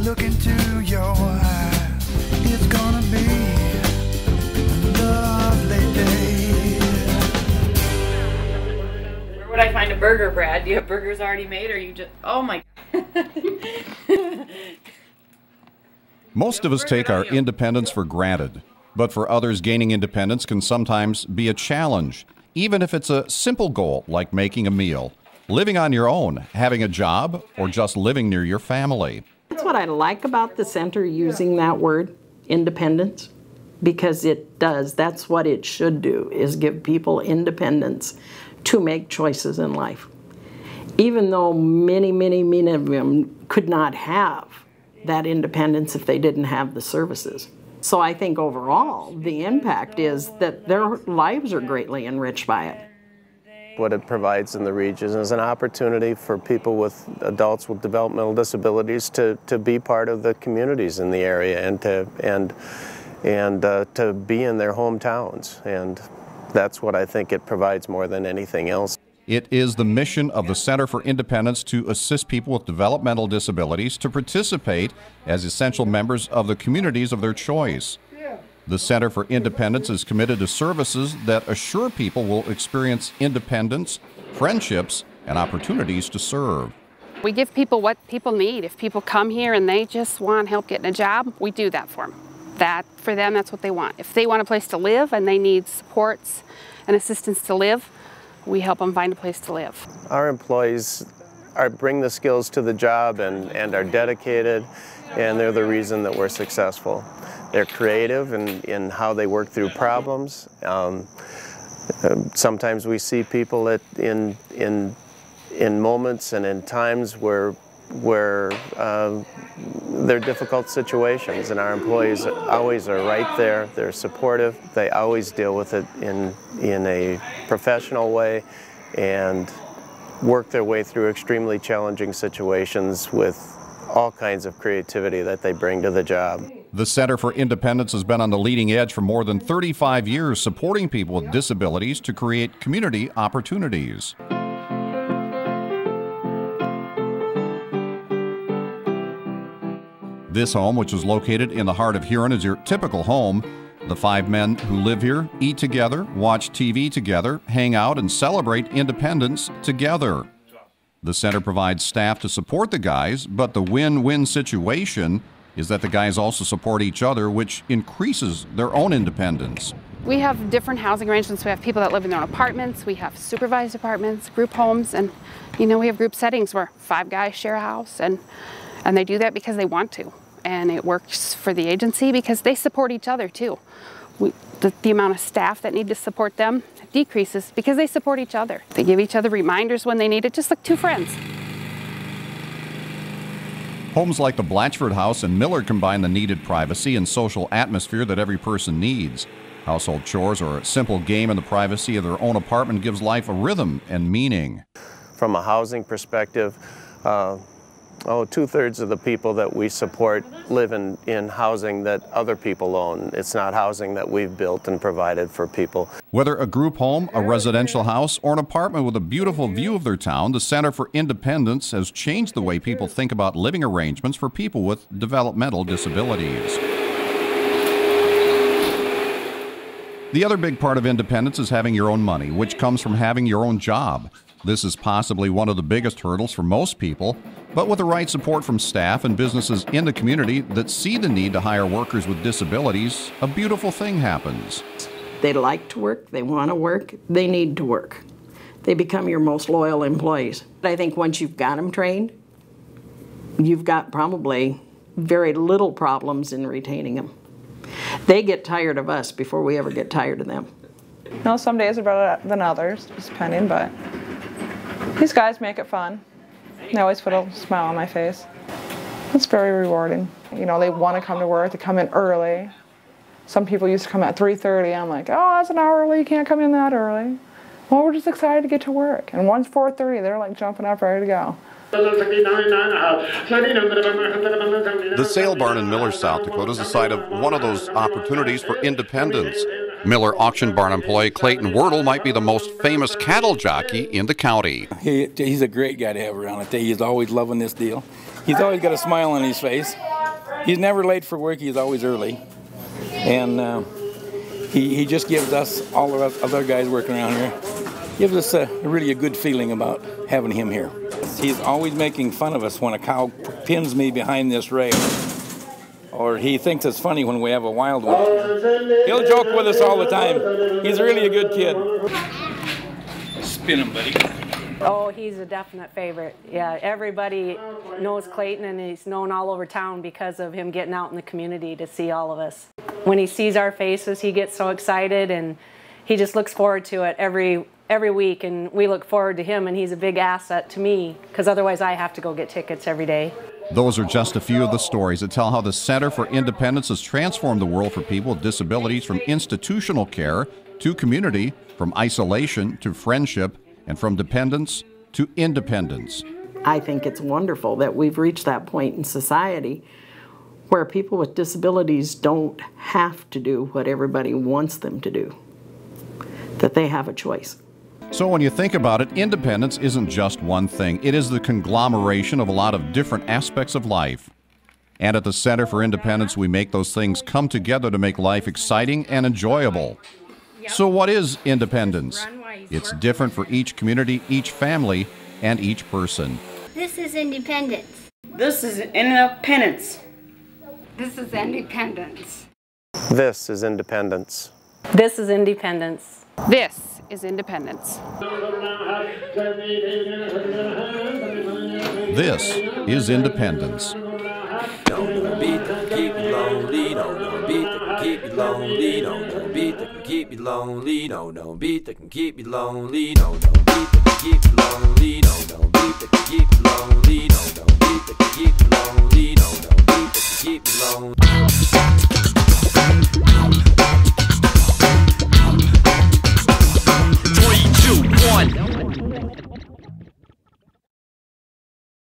look into your eyes, it's gonna be a lovely day. Where would I find a burger, Brad? Do you have burgers already made, or you just... Oh my... Most of us take our independence for granted, but for others, gaining independence can sometimes be a challenge, even if it's a simple goal like making a meal, living on your own, having a job, or just living near your family. That's what I like about the center, using that word, independence, because it does. That's what it should do, is give people independence to make choices in life. Even though many of them could not have that independence if they didn't have the services. So I think overall, the impact is that their lives are greatly enriched by it. What it provides in the region is an opportunity for people with adults with developmental disabilities to be part of the communities in the area and to be in their hometowns. And that's what I think it provides more than anything else. It is the mission of the Center for Independence to assist people with developmental disabilities to participate as essential members of the communities of their choice. The Center for Independence is committed to services that assure people will experience independence, friendships, and opportunities to serve. We give people what people need. If people come here and they just want help getting a job, we do that for them. For them, that's what they want. If they want a place to live and they need supports and assistance to live, we help them find a place to live. Our employees bring the skills to the job and are dedicated, and they're the reason that we're successful. They're creative in how they work through problems. Sometimes we see people in moments and in times where they're difficult situations, and our employees always are right there. They're supportive. They always deal with it in a professional way and work their way through extremely challenging situations with all kinds of creativity that they bring to the job. The Center for Independence has been on the leading edge for more than 35 years, supporting people with disabilities to create community opportunities. This home, which is located in the heart of Huron, is your typical home. The 5 men who live here eat together, watch TV together, hang out, and celebrate independence together. The center provides staff to support the guys, but the win-win situation is that the guys also support each other, which increases their own independence. We have different housing arrangements. We have people that live in their own apartments. We have supervised apartments, group homes, and we have group settings where 5 guys share a house, and they do that because they want to. And it works for the agency because they support each other too. The amount of staff that need to support them decreases because they support each other. They give each other reminders when they need it, just like 2 friends. Homes like the Blatchford House and Miller combine the needed privacy and social atmosphere that every person needs. Household chores or a simple game in the privacy of their own apartment gives life a rhythm and meaning. From a housing perspective, 2/3 of the people that we support live in housing that other people own. It's not housing that we've built and provided for people. Whether a group home, a residential house, or an apartment with a beautiful view of their town, the Center for Independence has changed the way people think about living arrangements for people with developmental disabilities. The other big part of independence is having your own money, which comes from having your own job. This is possibly one of the biggest hurdles for most people, but with the right support from staff and businesses in the community that see the need to hire workers with disabilities, a beautiful thing happens. They like to work, they want to work, they need to work. They become your most loyal employees. I think once you've got them trained, you've got probably very little problems in retaining them. They get tired of us before we ever get tired of them. Some days are better than others, just depending, but these guys make it fun. They always put a smile on my face. It's very rewarding. They want to come to work, they come in early. Some people used to come at 3:30. I'm like, oh, that's an hour early, you can't come in that early. Well, we're just excited to get to work. And once 4:30, they're like jumping up, ready to go. The Sale Barn in Miller, South Dakota is the site of one of those opportunities for independence. Miller auction barn employee Clayton Wordle might be the most famous cattle jockey in the county. He's a great guy to have around. I tell you, he's always loving this deal. He's always got a smile on his face. He's never late for work. He's always early. And he just gives us, all of us other guys working around here, gives us really a good feeling about having him here. He's always making fun of us when a cow pins me behind this rail. Or he thinks it's funny when we have a wild one. He'll joke with us all the time. He's really a good kid. Spin him, buddy. Oh, he's a definite favorite. Yeah, everybody knows Clayton, and he's known all over town because of him getting out in the community to see all of us. When he sees our faces, he gets so excited, and he just looks forward to it every week, and we look forward to him, and he's a big asset to me, because otherwise I have to go get tickets every day. Those are just a few of the stories that tell how the Center for Independence has transformed the world for people with disabilities, from institutional care to community, from isolation to friendship, and from dependence to independence. I think it's wonderful that we've reached that point in society where people with disabilities don't have to do what everybody wants them to do, that they have a choice. So when you think about it, independence isn't just one thing. It is the conglomeration of a lot of different aspects of life. And at the Center for Independence, we make those things come together to make life exciting and enjoyable. So what is independence? It's different for each community, each family, and each person. This is independence. This is independence. This is independence. This is independence. This is independence. This is independence. This is independence. Don't beat that can keep you lonely. Don't beat that can keep you lonely. Don't beat that can keep you lonely. Don't beat that can keep you lonely. Don't beat that can keep you lonely.